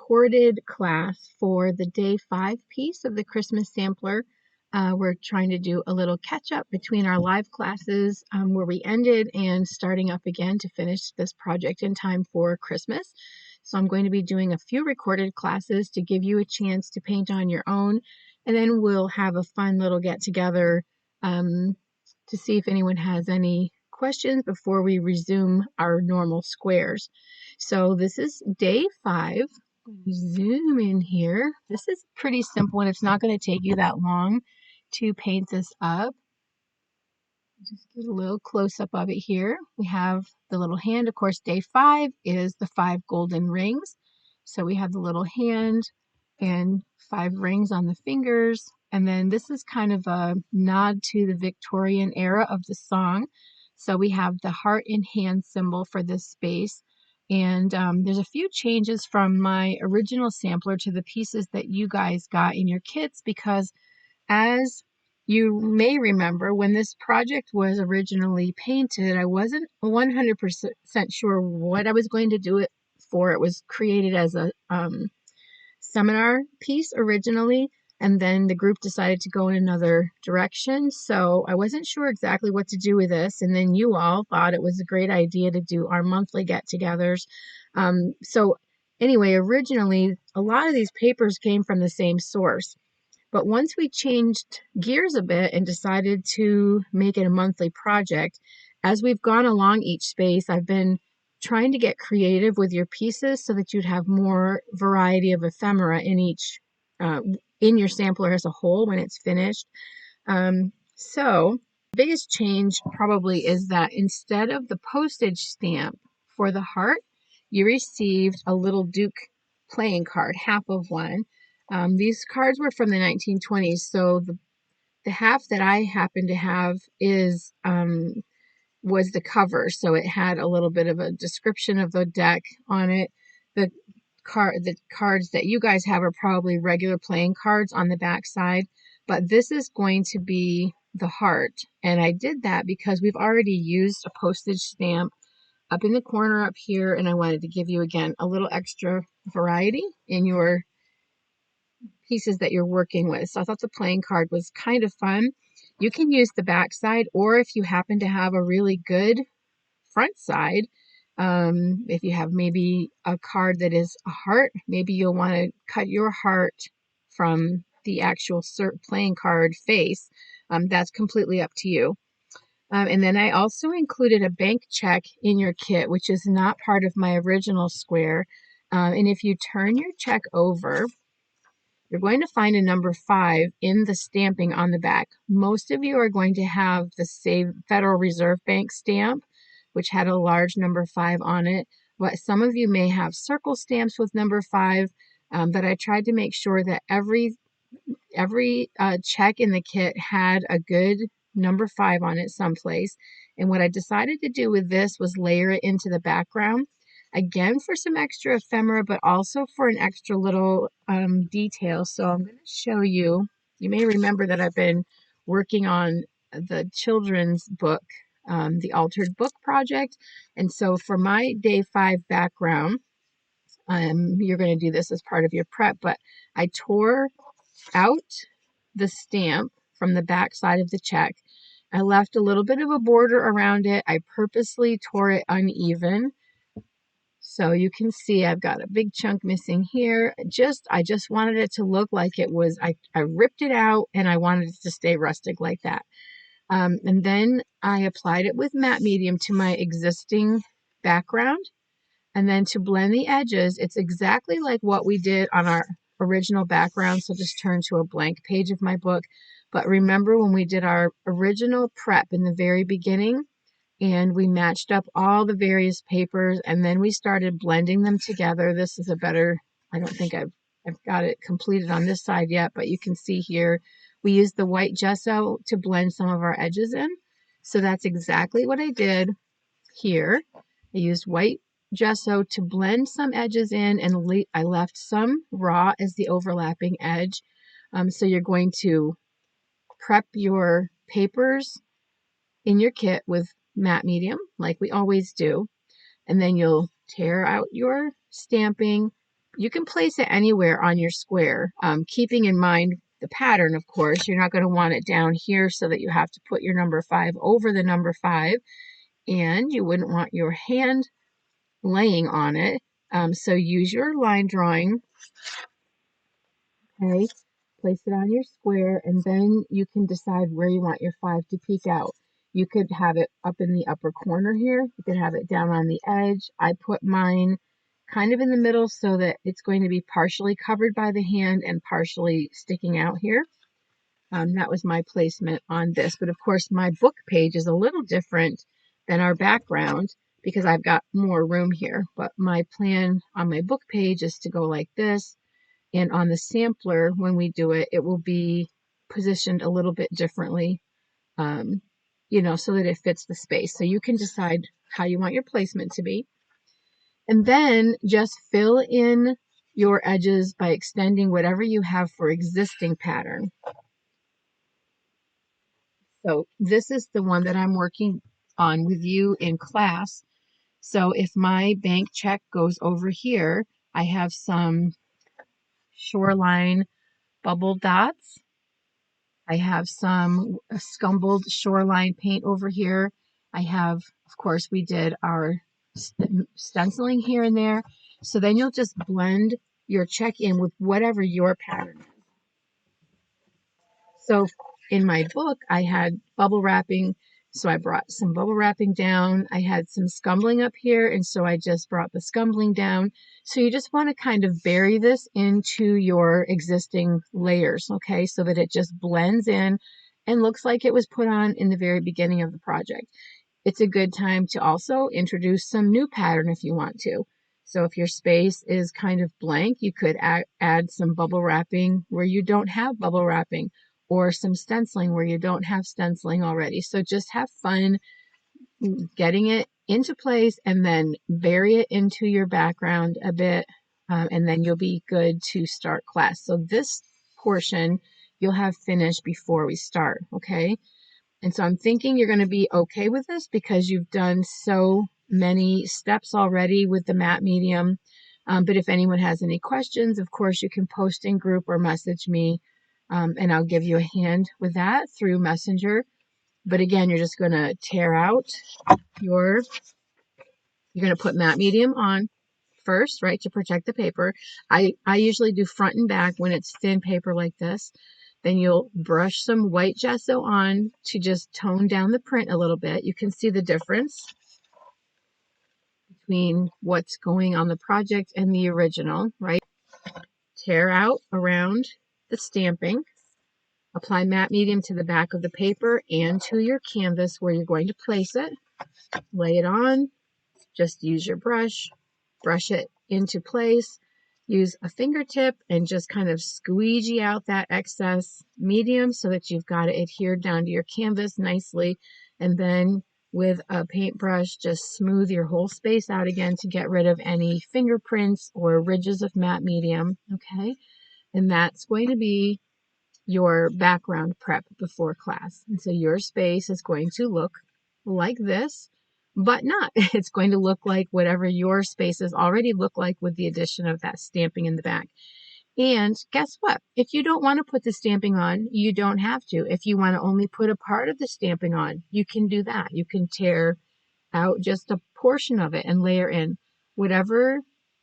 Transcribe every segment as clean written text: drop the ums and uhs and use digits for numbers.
recorded class for the Day 5 piece of the Christmas sampler. We're trying to do a little catch up between our live classes where we ended and starting up again to finish this project in time for Christmas. So I'm going to be doing a few recorded classes to give you a chance to paint on your own, and then we'll have a fun little get together to see if anyone has any questions before we resume our normal squares. So this is Day 5. Zoom in here. This is pretty simple and it's not going to take you that long to paint this up. Just get a little close up of it here. We have the little hand. Of course, Day 5 is the 5 golden rings. So we have the little hand and 5 rings on the fingers. And then this is kind of a nod to the Victorian era of the song. So we have the heart and hand symbol for this space. And there's a few changes from my original sampler to the pieces that you guys got in your kits, because as you may remember, when this project was originally painted, I wasn't 100% sure what I was going to do it for. It was created as a seminar piece originally, and then the group decided to go in another direction. So I wasn't sure exactly what to do with this. And then you all thought it was a great idea to do our monthly get-togethers. So anyway, originally, a lot of these papers came from the same source. But once we changed gears a bit and decided to make it a monthly project, as we've gone along each space, I've been trying to get creative with your pieces so that you'd have more variety of ephemera in each, in your sampler as a whole when it's finished. So the biggest change probably is that instead of the postage stamp for the heart, you received a little Duke playing card, half of one. These cards were from the 1920s, so the half that I happen to have is was the cover, so it had a little bit of a description of the deck on it. The cards that you guys have are probably regular playing cards on the back side, but this is going to be the heart, and I did that because we've already used a postage stamp up in the corner up here, and I wanted to give you again a little extra variety in your pieces that you're working with. So I thought the playing card was kind of fun. You can use the back side, or if you happen to have a really good front side, if you have maybe a card that is a heart, maybe you'll want to cut your heart from the actual playing card face. That's completely up to you. And then I also included a bank check in your kit, which is not part of my original square. And if you turn your check over, you're going to find a number 5 in the stamping on the back. Most of you are going to have the Federal Reserve Bank stamp, which had a large number 5 on it. But some of you may have circle stamps with number 5, but I tried to make sure that every check in the kit had a good number 5 on it someplace. And what I decided to do with this was layer it into the background. Again, for some extra ephemera, but also for an extra little detail. So I'm going to show you. You may remember that I've been working on the children's book, the Altered Book Project. And so for my Day 5 background, you're going to do this as part of your prep, but I tore out the stamp from the back side of the check. I left a little bit of a border around it. I purposely tore it uneven. So you can see I've got a big chunk missing here. I just wanted it to look like it was, I ripped it out and I wanted it to stay rustic like that. And then I applied it with matte medium to my existing background. And then to blend the edges, it's exactly like what we did on our original background. So just turn to a blank page of my book. But remember when we did our original prep in the very beginning, and we matched up all the various papers, and then we started blending them together. This is a better, I don't think I've got it completed on this side yet, but you can see here, we used the white gesso to blend some of our edges in. So that's exactly what I did here. I used white gesso to blend some edges in, and I left some raw as the overlapping edge. So you're going to prep your papers in your kit with matte medium like we always do, and then you'll tear out your stamping, you can place it anywhere on your square, keeping in mind the pattern, of course. You're not going to want it down here so that you have to put your number 5 over the number 5, and you wouldn't want your hand laying on it. So use your line drawing, okay? Place it on your square, and then you can decide where you want your 5 to peek out. You could have it up in the upper corner here. You could have it down on the edge. I put mine kind of in the middle so that it's going to be partially covered by the hand and partially sticking out here. That was my placement on this. But of course, my book page is a little different than our background because I've got more room here. But my plan on my book page is to go like this. And on the sampler, when we do it, it will be positioned a little bit differently, so that it fits the space. So you can decide how you want your placement to be. And then just fill in your edges by extending whatever you have for existing pattern. So this is the one that I'm working on with you in class. So if my bank check goes over here, I have some shoreline bubble dots. I have some scumbled shoreline paint over here. I have, of course, we did our stenciling here and there. So then you'll just blend your check in with whatever your pattern is. So in my book, I had bubble wrapping. So I brought some bubble wrapping down. I had some scumbling up here, and so I just brought the scumbling down. So you just want to kind of bury this into your existing layers, okay, so that it just blends in and looks like it was put on in the very beginning of the project. It's a good time to also introduce some new pattern if you want to. So if your space is kind of blank, you could add some bubble wrapping where you don't have bubble wrapping, or some stenciling where you don't have stenciling already. So just have fun getting it into place and then bury it into your background a bit, and then you'll be good to start class. So this portion you'll have finished before we start, okay? And so I'm thinking you're going to be okay with this because you've done so many steps already with the matte medium. But if anyone has any questions, of course, you can post in group or message me, and I'll give you a hand with that through Messenger. But again, you're just going to tear out you're going to put matte medium on first, right, to protect the paper. I usually do front and back when it's thin paper like this. Then you'll brush some white gesso on to just tone down the print a little bit. You can see the difference between what's going on the project and the original, right? Tear out around the stamping. Apply matte medium to the back of the paper and to your canvas where you're going to place it. Lay it on. Just use your brush it into place. Use a fingertip and just kind of squeegee out that excess medium so that you've got it adhered down to your canvas nicely. And then with a paintbrush, just smooth your whole space out again to get rid of any fingerprints or ridges of matte medium, okay? And that's going to be your background prep before class. And so your space is going to look like this, but not. It's going to look like whatever your spaces already look like with the addition of that stamping in the back. And guess what? If you don't want to put the stamping on, you don't have to. If you want to only put a part of the stamping on, you can do that. You can tear out just a portion of it and layer in whatever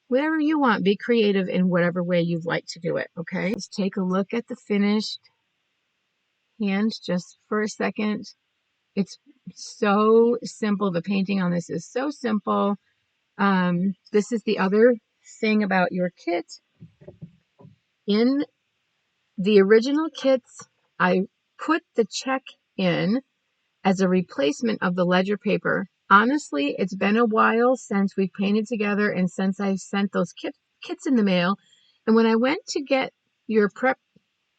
you want. Be creative in whatever way you'd like to do it, okay? Let's take a look at the finished hand just for a second. It's so simple. The painting on this is so simple. This is the other thing about your kit. In the original kits, I put the check in as a replacement of the ledger paper. Honestly, it's been a while since we've painted together and since I sent those kits in the mail. And when I went to get your prep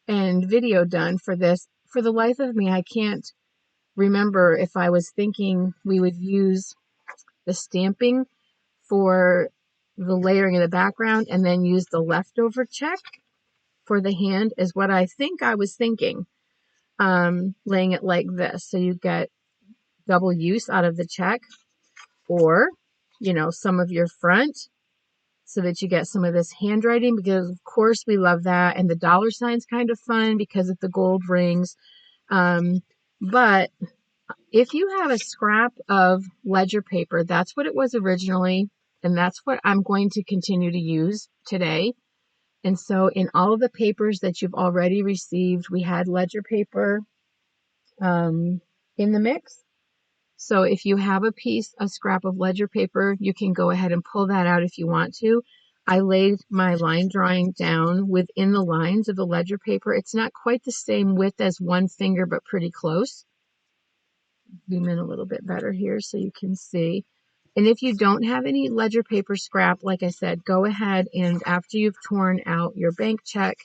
and video done for this, for the life of me, I can't remember if I was thinking we would use the stamping for the layering in the background and then use the leftover check for the hand is what I think I was thinking, laying it like this. So you get double use out of the check, or, some of your front so that you get some of this handwriting, because of course we love that. And the dollar sign's kind of fun because of the gold rings. But if you have a scrap of ledger paper, that's what it was originally, and that's what I'm going to continue to use today. And so in all of the papers that you've already received, we had ledger paper in the mix. So if you have a scrap of ledger paper, you can go ahead and pull that out if you want to. I laid my line drawing down within the lines of the ledger paper. It's not quite the same width as one finger, but pretty close. Zoom in a little bit better here so you can see. And if you don't have any ledger paper scrap, like I said, go ahead and after you've torn out your bank check,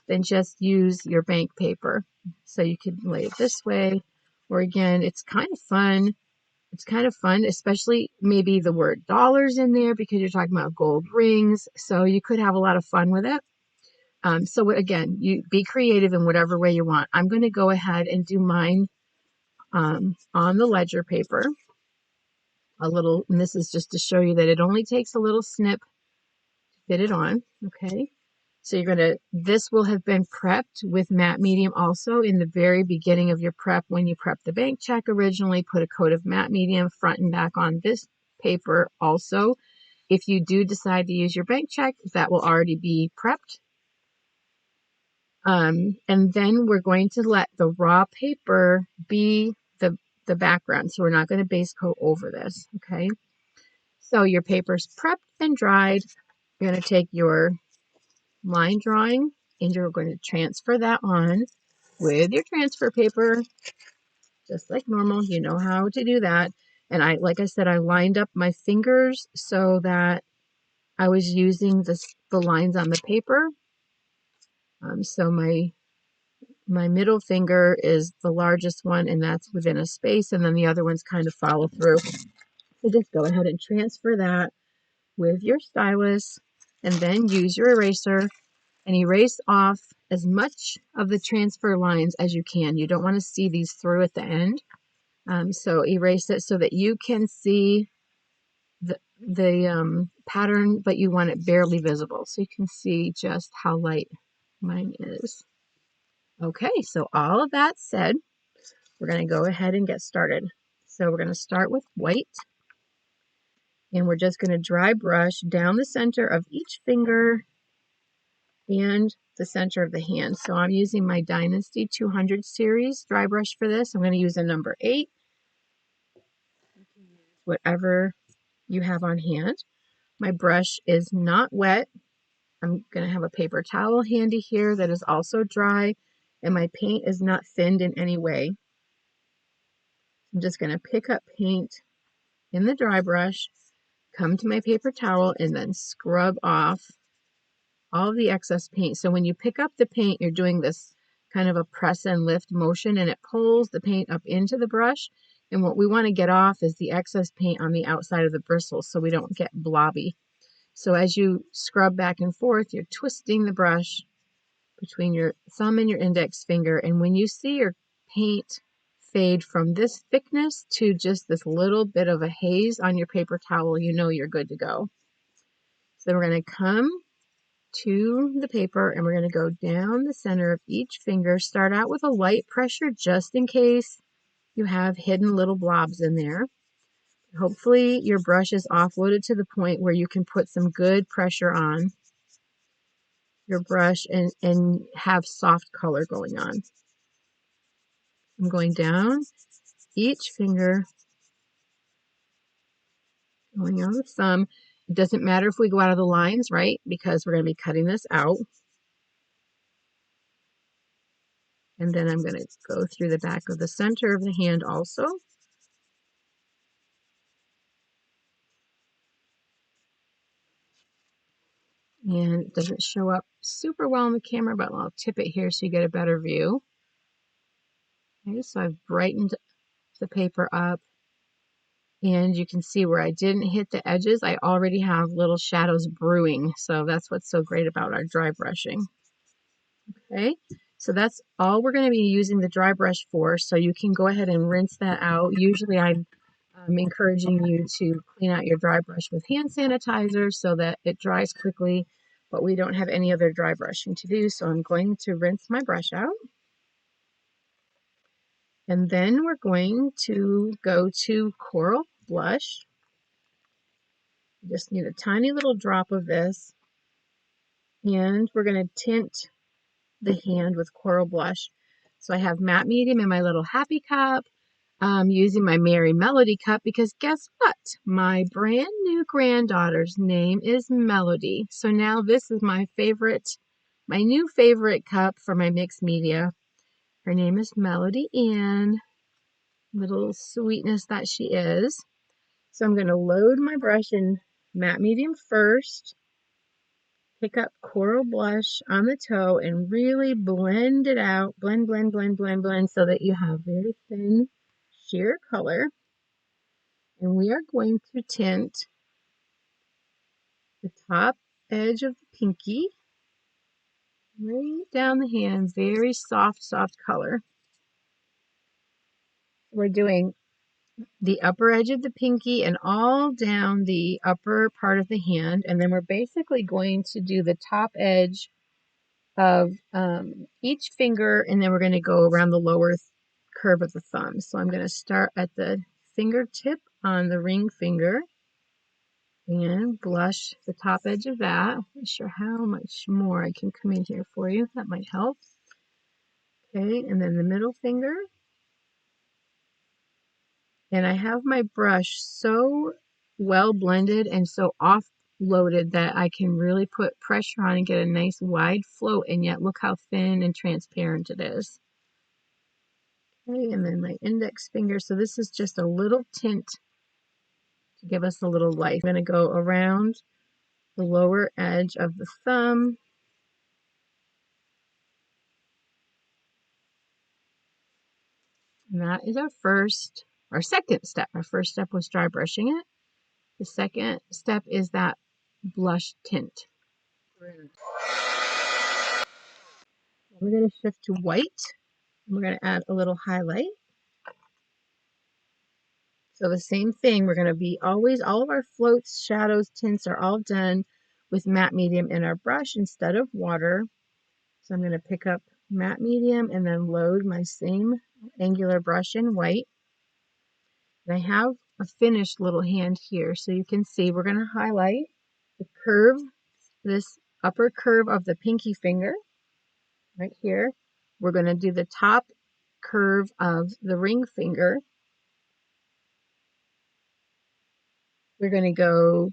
then just use your bank paper. So you could lay it this way, or again, it's kind of fun. It's kind of fun, especially maybe the word dollars in there because you're talking about gold rings. So you could have a lot of fun with it. So again, you be creative in whatever way you want. I'm going to go ahead and do mine on the ledger paper. And this is just to show you that it only takes a little snip to fit it on. Okay. So this will have been prepped with matte medium also in the very beginning of your prep. When you prep the bank check originally, put a coat of matte medium front and back on this paper also. If you do decide to use your bank check, that will already be prepped. And then we're going to let the raw paper be the background. So we're not going to base coat over this. Okay. So your paper's prepped and dried. You're going to take your line drawing and you're going to transfer that on with your transfer paper, just like normal. You know how to do that. And like I said, I lined up my fingers so that I was using the lines on the paper. So my middle finger is the largest one, and that's within a space, and then the other ones kind of follow through. So just go ahead and transfer that with your stylus, and then use your eraser and erase off as much of the transfer lines as you can. You don't want to see these through at the end. So erase it so that you can see the pattern, but you want it barely visible. So you can see just how light mine is. Okay, so all of that said, we're going to go ahead and get started. So we're going to start with white. And we're just going to dry brush down the center of each finger and the center of the hand. So I'm using my Dynasty 200 series dry brush for this. I'm going to use a number 8, whatever you have on hand. My brush is not wet. I'm going to have a paper towel handy here that is also dry, and my paint is not thinned in any way. I'm just going to pick up paint in the dry brush, come to my paper towel, and then scrub off all of the excess paint. So when you pick up the paint, you're doing this kind of a press and lift motion, and it pulls the paint up into the brush. And what we want to get off is the excess paint on the outside of the bristles so we don't get blobby. So as you scrub back and forth, you're twisting the brush between your thumb and your index finger. And when you see your paint fade from this thickness to just this little bit of a haze on your paper towel, you know you're good to go. So we're going to come to the paper and we're going to go down the center of each finger. Start out with a light pressure just in case you have hidden little blobs in there. Hopefully your brush is offloaded to the point where you can put some good pressure on your brush and have soft color going on. I'm going down each finger, going on the thumb. It doesn't matter if we go out of the lines, right? Because we're going to be cutting this out. And then I'm going to go through the back of the center of the hand also. And it doesn't show up super well on the camera, but I'll tip it here so you get a better view. Okay, so I've brightened the paper up. And you can see where I didn't hit the edges, I already have little shadows brewing. So that's what's so great about our dry brushing. Okay, so that's all we're going to be using the dry brush for. So you can go ahead and rinse that out. Usually I'm I'm encouraging you to clean out your dry brush with hand sanitizer so that it dries quickly, but we don't have any other dry brushing to do, so I'm going to rinse my brush out. And then we're going to go to Coral Blush. You just need a tiny little drop of this, and we're going to tint the hand with Coral Blush. So I have matte medium in my little happy cup. I'm using my Merry Melody cup because guess what? My brand new granddaughter's name is Melody. So now this is my new favorite cup for my mixed media. Her name is Melody Ann, little sweetness that she is. So I'm going to load my brush in matte medium first, pick up Coral Blush on the toe and really blend it out. Blend, blend, blend, blend, blend so that you have very thin sheer color. And we are going to tint the top edge of the pinky right down the hand. Very soft, soft color. We're doing the upper edge of the pinky and all down the upper part of the hand. And then we're basically going to do the top edge of each finger, and then we're going to go around the lower curve of the thumb. So I'm going to start at the fingertip on the ring finger and blush the top edge of that. I'm not sure how much more I can come in here for you. That might help. Okay, and then the middle finger. And I have my brush so well blended and so offloaded that I can really put pressure on and get a nice wide float, and yet look how thin and transparent it is. Okay, and then my index finger. So this is just a little tint to give us a little life. I'm going to go around the lower edge of the thumb. And that is our second step. Our first step was dry brushing it. The second step is that blush tint. We're going to shift to white. And we're going to add a little highlight. So the same thing, we're going to be always, all of our floats, shadows, tints are all done with matte medium in our brush instead of water. So I'm going to pick up matte medium and then load my same angular brush in white. And I have a finished little hand here, so you can see we're going to highlight the curve, this upper curve of the pinky finger right here. We're going to do the top curve of the ring finger. We're going to go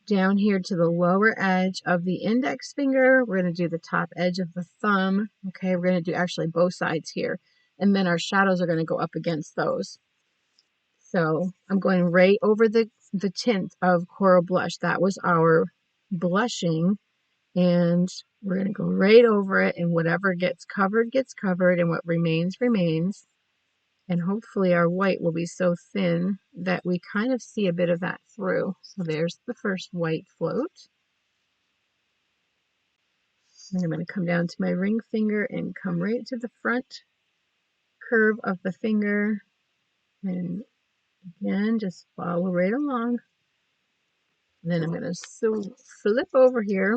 down here to the lower edge of the index finger. We're going to do the top edge of the thumb. Okay, we're going to do actually both sides here. And then our shadows are going to go up against those. So I'm going right over the tint of Coral Blush. That was our blushing. And we're going to go right over it, and whatever gets covered, and what remains, remains. And hopefully our white will be so thin that we kind of see a bit of that through. So there's the first white float. And I'm going to come down to my ring finger and come right to the front curve of the finger. And again, just follow right along. And then I'm going to flip over here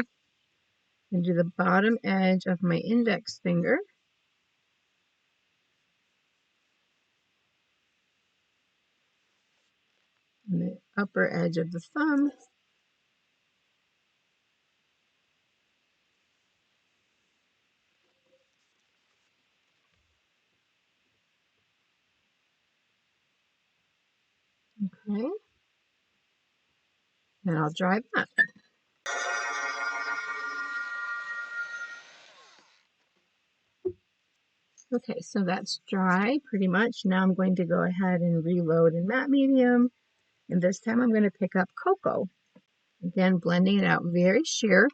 and do the bottom edge of my index finger. And the upper edge of the thumb. Okay. And I'll dry that. Okay, so that's dry pretty much. Now I'm going to go ahead and reload in matte medium. And this time I'm going to pick up Cocoa. Again, blending it out very sheer.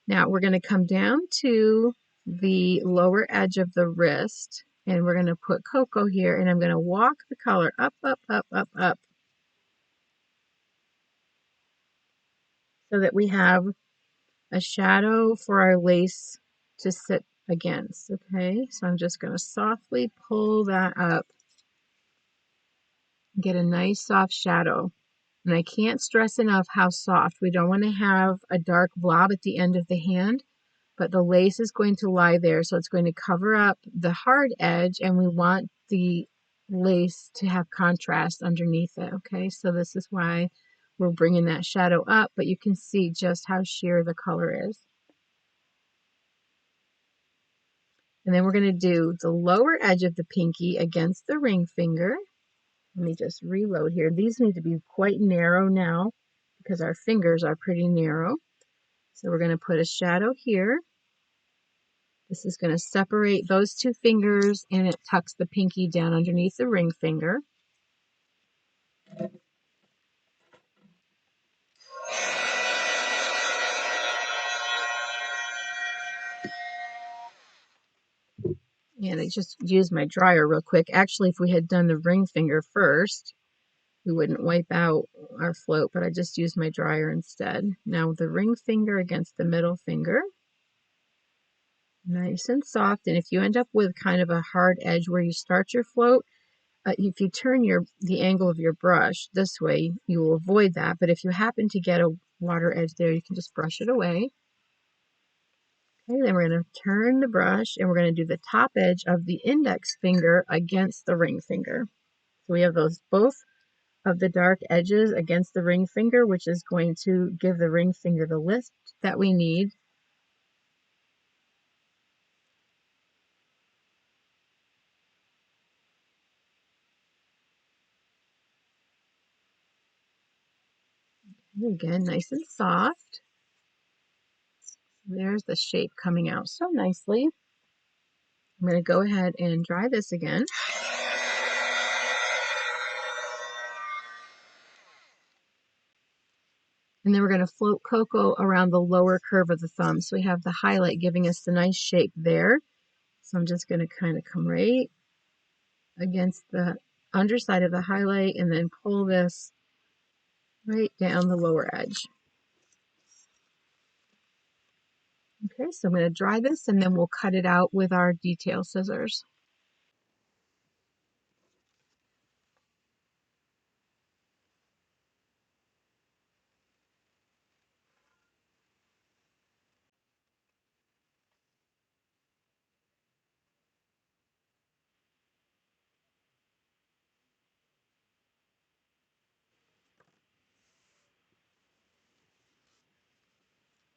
Now we're going to come down to the lower edge of the wrist. And we're going to put Cocoa here. And I'm going to walk the color up, up, up, up, up. So that we have a shadow for our lace to sit against. Okay, so I'm just going to softly pull that up Get a nice soft shadow. And I can't stress enough how soft. We don't want to have a dark blob at the end of the hand, but the lace is going to lie there, so it's going to cover up the hard edge, and we want the lace to have contrast underneath it. Okay, so this is why we're bringing that shadow up, but you can see just how sheer the color is. And then we're going to do the lower edge of the pinky against the ring finger. Let me just reload here. These need to be quite narrow now because our fingers are pretty narrow. So we're going to put a shadow here. This is going to separate those two fingers, and it tucks the pinky down underneath the ring finger. And I just used my dryer real quick. Actually, if we had done the ring finger first, we wouldn't wipe out our float, but I just used my dryer instead. Now the ring finger against the middle finger. Nice and soft. And if you end up with kind of a hard edge where you start your float, if you turn the angle of your brush this way, you will avoid that. But if you happen to get a water edge there, you can just brush it away. Okay, then we're going to turn the brush and we're going to do the top edge of the index finger against the ring finger. So we have those both of the dark edges against the ring finger, which is going to give the ring finger the lift that we need. And again, nice and soft. There's the shape coming out so nicely. I'm going to go ahead and dry this again. And then we're going to float cocoa around the lower curve of the thumb. So we have the highlight giving us the nice shape there. So I'm just going to kind of come right against the underside of the highlight and then pull this right down the lower edge. Okay, so I'm going to dry this and then we'll cut it out with our detail scissors.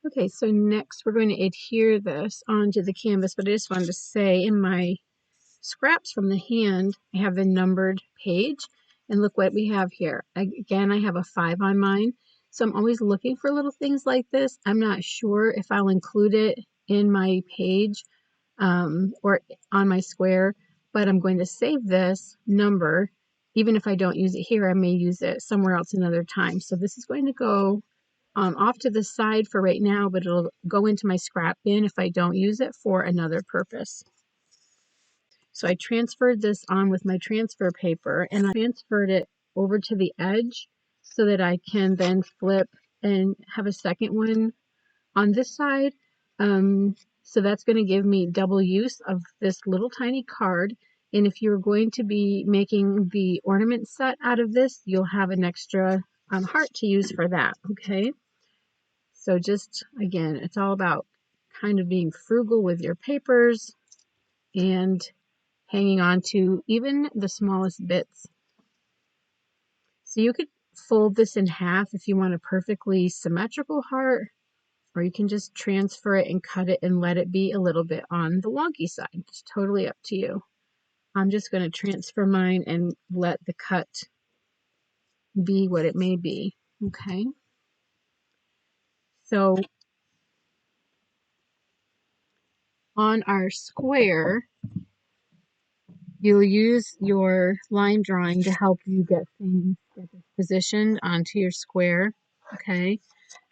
Okay, so next we're going to adhere this onto the canvas, but I just wanted to say in my scraps from the hand, I have the numbered page, and look what we have here. Again, I have a 5 on mine, so I'm always looking for little things like this. I'm not sure if I'll include it in my page or on my square, but I'm going to save this number. Even if I don't use it here, I may use it somewhere else another time. So this is going to go off to the side for right now, but it'll go into my scrap bin if I don't use it for another purpose. So I transferred this on with my transfer paper and I transferred it over to the edge so that I can then flip and have a second one on this side. So that's going to give me double use of this little tiny card. And if you're going to be making the ornament set out of this, you'll have an extra heart to use for that. Okay. So just, again, it's all about kind of being frugal with your papers and hanging on to even the smallest bits. So you could fold this in half if you want a perfectly symmetrical heart, or you can just transfer it and cut it and let it be a little bit on the wonky side. It's totally up to you. I'm just going to transfer mine and let the cut be what it may be. Okay. So on our square, you'll use your line drawing to help you get things positioned onto your square. Okay.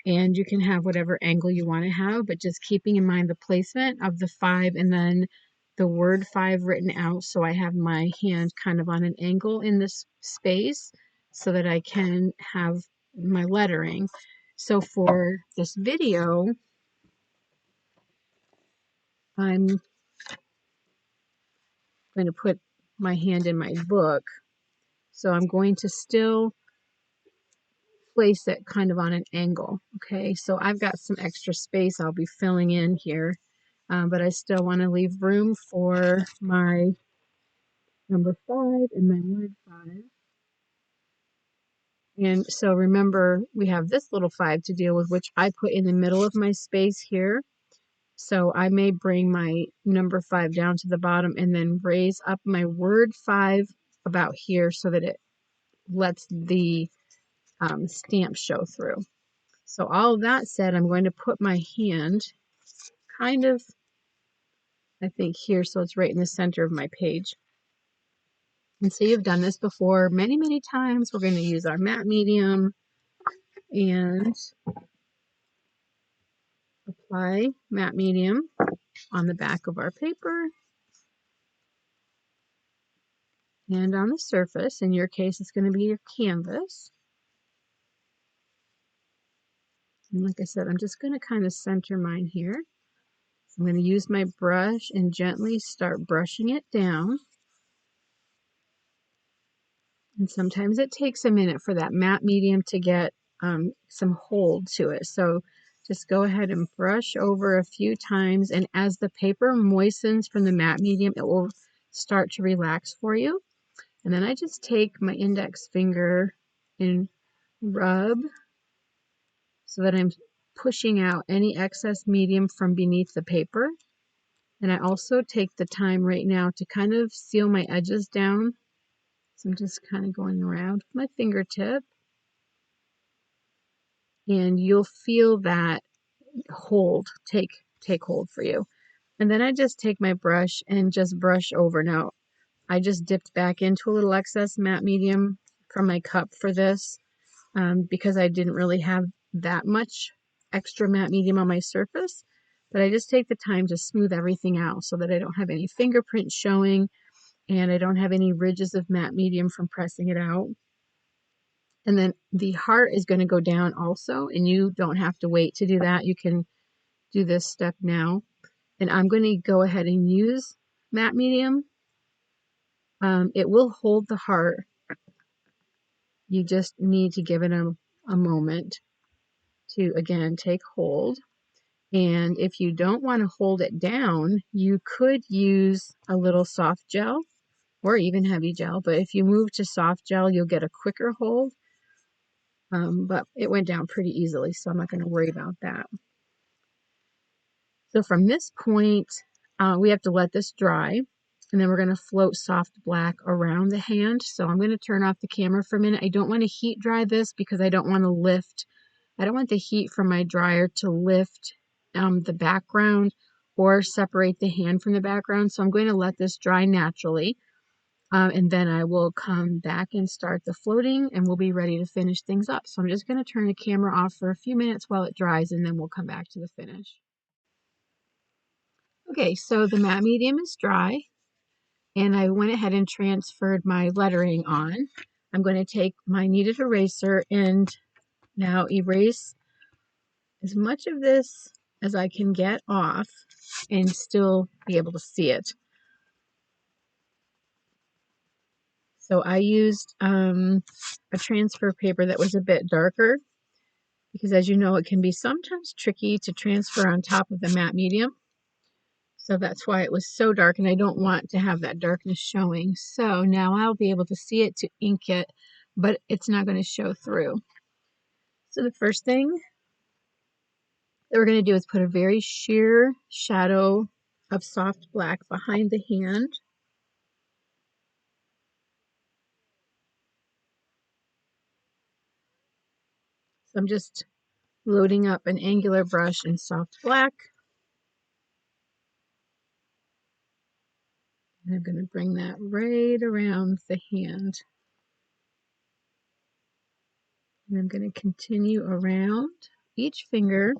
And you can have whatever angle you want to have, but just keeping in mind the placement of the 5 and then the word 5 written out. So I have my hand kind of on an angle in this space so that I can have my lettering. So for this video, I'm going to put my hand in my book So I'm going to still place it kind of on an angle. Okay, so I've got some extra space I'll be filling in here, but I still want to leave room for my number 5 and my word 5. And so remember, we have this little 5 to deal with, which I put in the middle of my space here. So I may bring my number 5 down to the bottom and then raise up my word 5 about here so that it lets the stamp show through. So all of that said, I'm going to put my hand kind of, I think here, so it's right in the center of my page. And so you've done this before many, many times. We're going to use our matte medium and apply matte medium on the back of our paper and on the surface. In your case, it's going to be your canvas. And like I said, I'm just going to kind of center mine here. So I'm going to use my brush and gently start brushing it down. And sometimes it takes a minute for that matte medium to get some hold to it. So just go ahead and brush over a few times. And as the paper moistens from the matte medium, it will start to relax for you. And then I just take my index finger and rub so that I'm pushing out any excess medium from beneath the paper. And I also take the time right now to kind of seal my edges down. So I'm just kind of going around with my fingertip. And you'll feel that hold take hold for you. And then I just take my brush and just brush over. Now, I just dipped back into a little excess matte medium from my cup for this because I didn't really have that much extra matte medium on my surface. But I just take the time to smooth everything out so that I don't have any fingerprints showing and I don't have any ridges of matte medium from pressing it out. And then the heart is going to go down also, and you don't have to wait to do that. You can do this step now. And I'm going to go ahead and use matte medium. It will hold the heart. You just need to give it a moment to, again, take hold. And if you don't want to hold it down, you could use a little soft gel or even heavy gel. But if you move to soft gel, you'll get a quicker hold. But it went down pretty easily, so I'm not going to worry about that. So from this point, we have to let this dry, and then we're going to float soft black around the hand. So I'm going to turn off the camera for a minute. I don't want to heat dry this because I don't want to lift. I don't want the heat from my dryer to lift the background or separate the hand from the background. So I'm going to let this dry naturally. And then I will come back and start the floating and we'll be ready to finish things up. So I'm just going to turn the camera off for a few minutes while it dries and then we'll come back to the finish. Okay, so the matte medium is dry and I went ahead and transferred my lettering on. I'm going to take my kneaded eraser and now erase as much of this as I can get off and still be able to see it. So I used a transfer paper that was a bit darker because, as you know, it can be sometimes tricky to transfer on top of the matte medium. So that's why it was so dark, and I don't want to have that darkness showing. So now I'll be able to see it to ink it, but it's not going to show through. So the first thing that we're going to do is put a very sheer shadow of soft black behind the hand. So I'm just loading up an angular brush in soft black. And I'm going to bring that right around the hand. And I'm going to continue around each finger.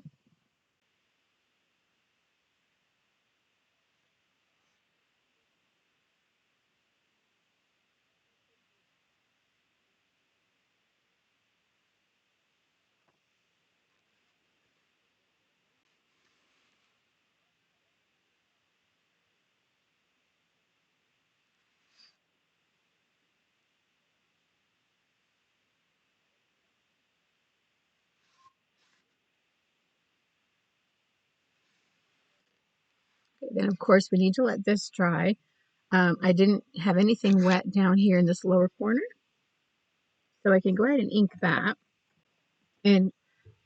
Then of course we need to let this dry. I didn't have anything wet down here in this lower corner, so I can go ahead and ink that. And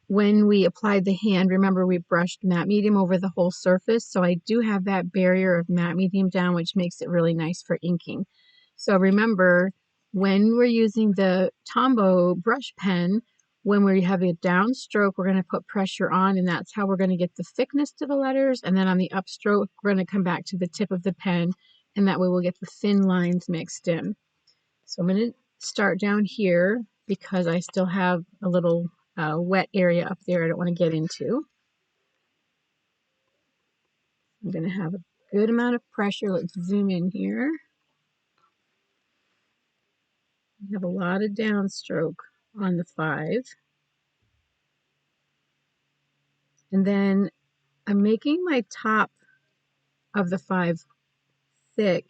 when we applied the hand, remember we brushed matte medium over the whole surface, so I do have that barrier of matte medium down, which makes it really nice for inking. So remember, when we're using the Tombow brush pen, when we have a downstroke, we're going to put pressure on, and that's how we're going to get the thickness to the letters. And then on the upstroke, we're going to come back to the tip of the pen, and that way we'll get the thin lines mixed in. So I'm going to start down here because I still have a little wet area up there I don't want to get into. I'm going to have a good amount of pressure. Let's zoom in here. I have a lot of downstroke on the 5. And then I'm making my top of the 5 thick,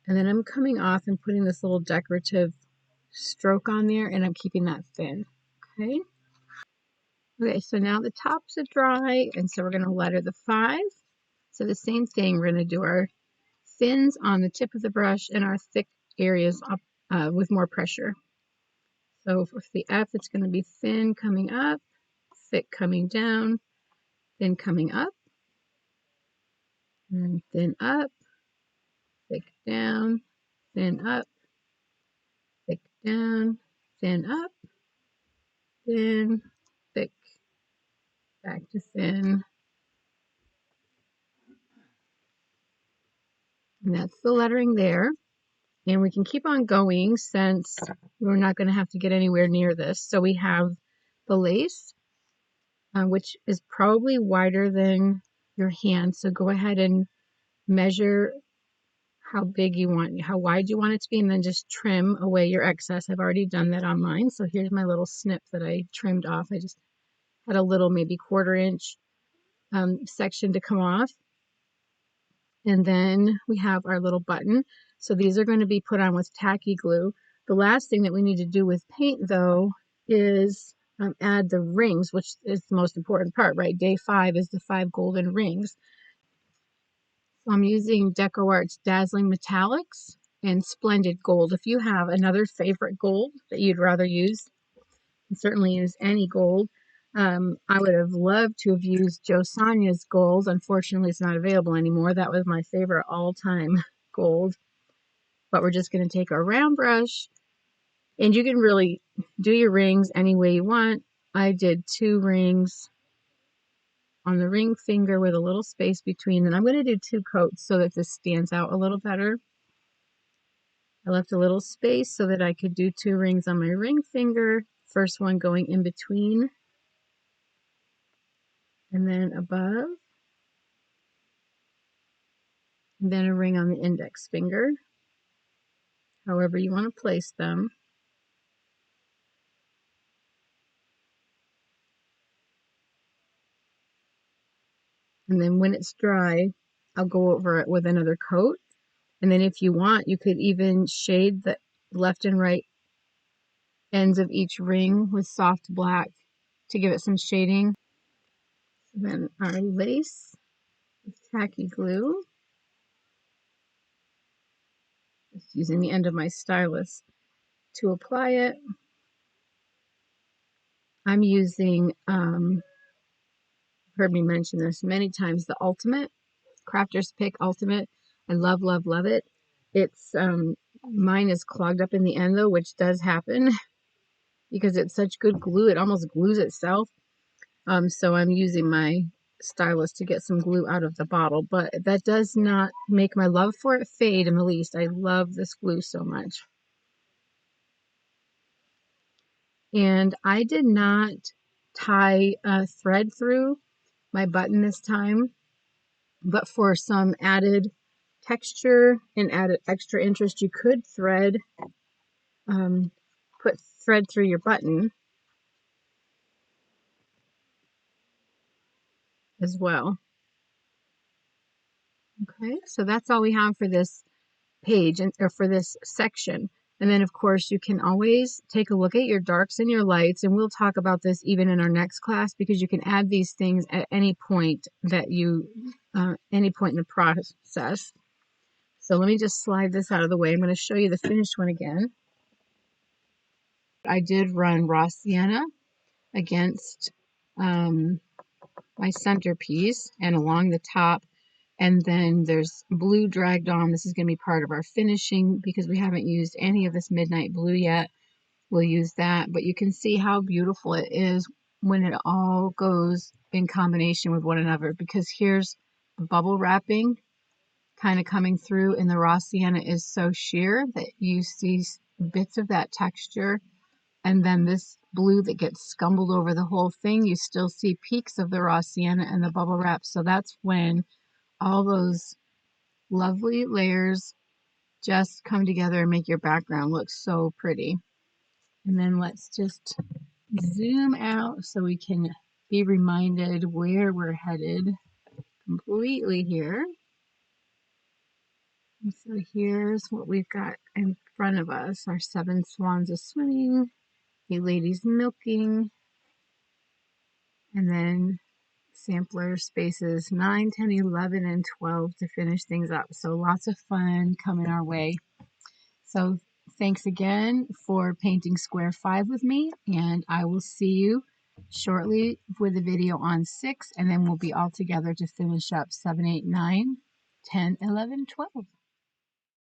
and then I'm coming off and putting this little decorative stroke on there, and I'm keeping that thin. Okay. Okay, so now the tops are dry, and so we're going to letter the 5. So the same thing, we're going to do our thins on the tip of the brush and our thick areas up with more pressure. So for the F, it's going to be thin coming up, thick coming down, thin coming up, and thin up, thick down, thin up, thick down, thin up, thin, thick, back to thin. And that's the lettering there. And we can keep on going since we're not going to have to get anywhere near this. So we have the lace, which is probably wider than your hand. So go ahead and measure how big you want, how wide you want it to be, and then just trim away your excess. I've already done that on mine. So here's my little snip that I trimmed off. I just had a little, maybe 1/4 inch section to come off. And then we have our little button. So these are going to be put on with tacky glue. The last thing that we need to do with paint, though, is add the rings, which is the most important part, right? Day 5 is the 5 golden rings. So I'm using DecoArt's Dazzling Metallics and Splendid Gold. If you have another favorite gold that you'd rather use, you can certainly use any gold. I would have loved to have used Joe Sonia's gold. Unfortunately, it's not available anymore. That was my favorite all-time gold. But we're just going to take our round brush, and you can really do your rings any way you want. I did 2 rings on the ring finger with a little space between, and I'm going to do 2 coats so that this stands out a little better. I left a little space so that I could do 2 rings on my ring finger. First one going in between, and then above, and then a ring on the index finger, however you want to place them. And then when it's dry, I'll go over it with another coat. And then if you want, you could even shade the left and right ends of each ring with soft black to give it some shading. And then our lace with tacky glue. Just using the end of my stylus to apply it. I'm using, heard me mention this many times, the Ultimate, Crafter's Pick Ultimate. I love, love, love it. It's, mine is clogged up in the end though, which does happen because it's such good glue. It almost glues itself. So I'm using my stylus to get some glue out of the bottle, but that does not make my love for it fade in the least. I love this glue so much. And I did not tie a thread through my button this time, but for some added texture and added extra interest, you could thread, put thread through your button as well. Okay, so that's all we have for this page or for this section. And then of course you can always take a look at your darks and your lights, and we'll talk about this even in our next class, because you can add these things at any point that you any point in the process. So let me just slide this out of the way. I'm going to show you the finished one again. I did run raw sienna against my centerpiece and along the top, and then there's blue dragged on. This is going to be part of our finishing because we haven't used any of this midnight blue yet. We'll use that, but you can see how beautiful it is when it all goes in combination with one another, because here's the bubble wrapping kind of coming through, and the raw sienna is so sheer that you see bits of that texture, and then this blue that gets scumbled over the whole thing, you still see peaks of the raw sienna and the bubble wrap. So that's when all those lovely layers just come together and make your background look so pretty. And then let's just zoom out so we can be reminded where we're headed completely here. And so here's what we've got in front of us. Our 7 swans are swimming, a lady's milking, and then sampler spaces 9, 10, 11, and 12 to finish things up. So lots of fun coming our way. So thanks again for painting square 5 with me, and I will see you shortly with a video on 6, and then we'll be all together to finish up 7, 8, 9, 10, 11, 12.